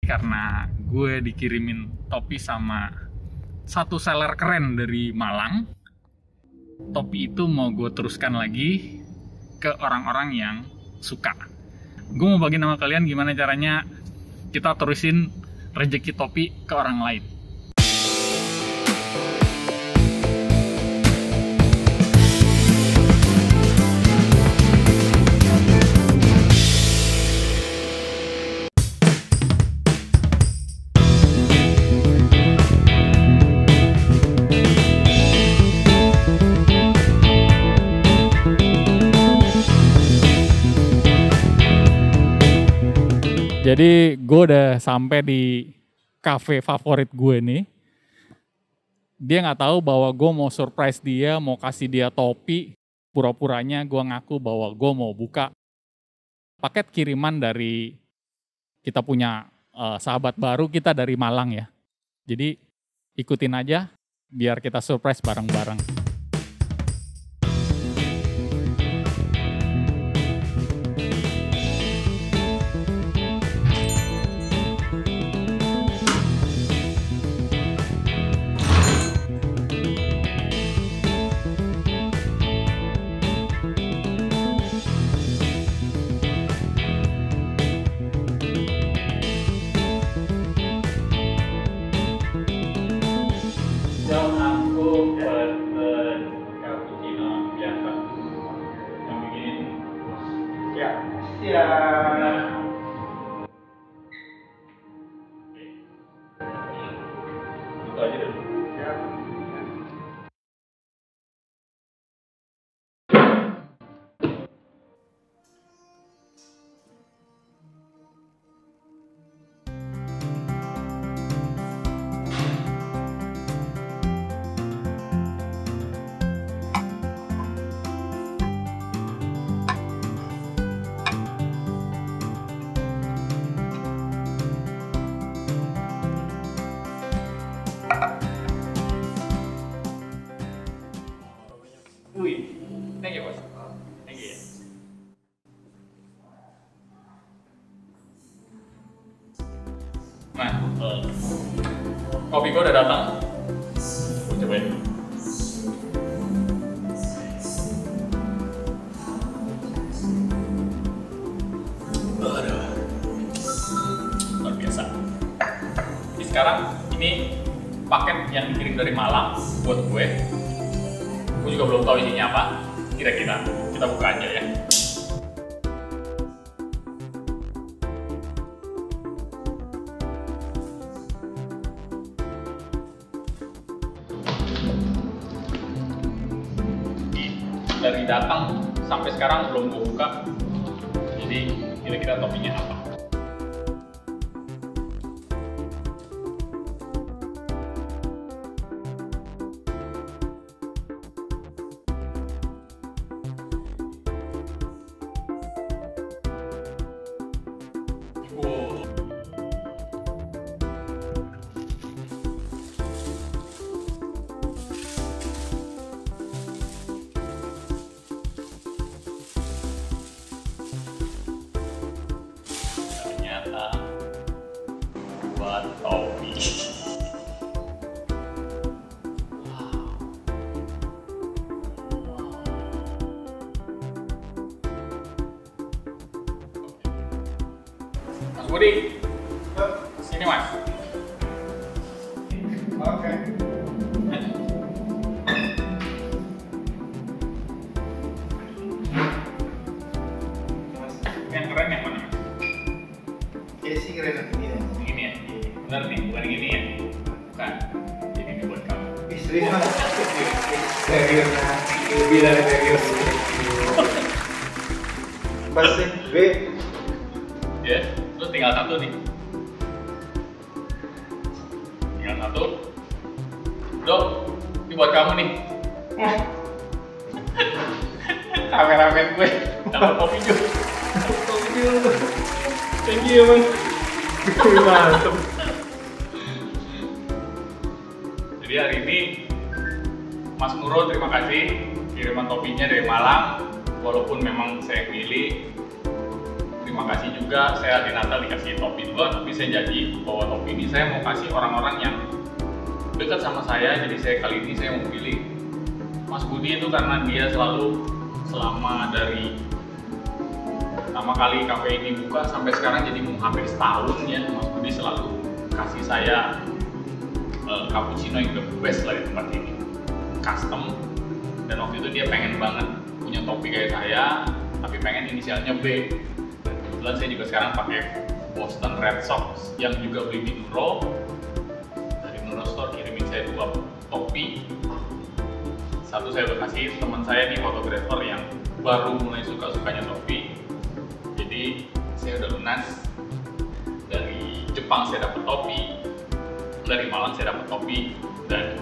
karena gue dikirimin topi sama satu seller keren dari Malang. Topi itu mau gue teruskan lagi ke orang-orang yang suka. Gue mau bagi nama kalian gimana caranya kita terusin rezeki topi ke orang lain. Jadi gue udah sampai di cafe favorit gue nih. Dia nggak tahu bahwa gue mau surprise dia, mau kasih dia topi. Pura-puranya gue ngaku bahwa gue mau buka paket kiriman dari kita punya sahabat baru kita dari Malang ya. Jadi ikutin aja biar kita surprise bareng-bareng. Aku pesen cappuccino biasa yang bikin ya siap. Itu aja dulu ya. Wih, thank you bos. Thank you. Nah, kopi gue udah datang. Gue cobain. Aduh, luar biasa. Jadi sekarang ini paket yang dikirim dari Malang buat gue. Gue juga belum tahu isinya apa. Kira-kira kita buka aja ya. Dari datang sampai sekarang belum gue buka. Jadi kira-kira topinya apa? Ternyata buat topi. Mas Budi, sini mas. Oke. Yang keren yang mana? Kayaknya sih keren ini ya. Yang ini ya? Bener nih, bukan yang ini ya? Bukan. Ini buat kamu. Istri mas. Serius nanti lebih dari serius. Pasti B. Ya, terus tinggal satu nih. Tinggal satu. Dok, ini buat kamu nih. Kameramen gue dapat topi juga. Topi dulu. Thank you man. Mantap. Jadi hari ini Mas Nurul terima kasih kiriman topinya dari Malang. Walaupun memang saya pilih, terima terima kasih juga saya di Natal dikasih topi juga, tapi saya janji bahwa topi ini saya mau kasih orang-orang yang dekat sama saya. Jadi kali ini saya mau pilih Mas Budi itu karena dia selalu selama dari pertama kali kafe ini buka sampai sekarang jadi mau hampir setahun ya, Mas Budi selalu kasih saya cappuccino yang the best lah di tempat ini, custom. Dan waktu itu dia pengen banget punya topi kayak saya, tapi pengen inisialnya B. Dan kebetulan saya juga sekarang pakai Boston Red Sox yang juga beli di Nuro. Dari Nuro Store kirimin saya 2 topi. Satu saya kasih teman saya nih, fotografer yang baru mulai suka-sukanya topi. Jadi saya udah lunas. Dari Jepang saya dapat topi, dari Malang saya dapat topi, dan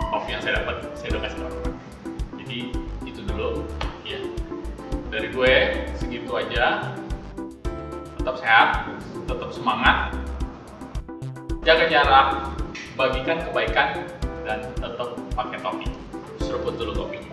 topi yang saya dapat saya udah kasih orang-orang. Jadi itu dulu ya dari gue, segitu aja. Tetap sehat, tetap semangat, jaga jarak, bagikan kebaikan, dan tetap pakai topi. Seruput dulu topinya.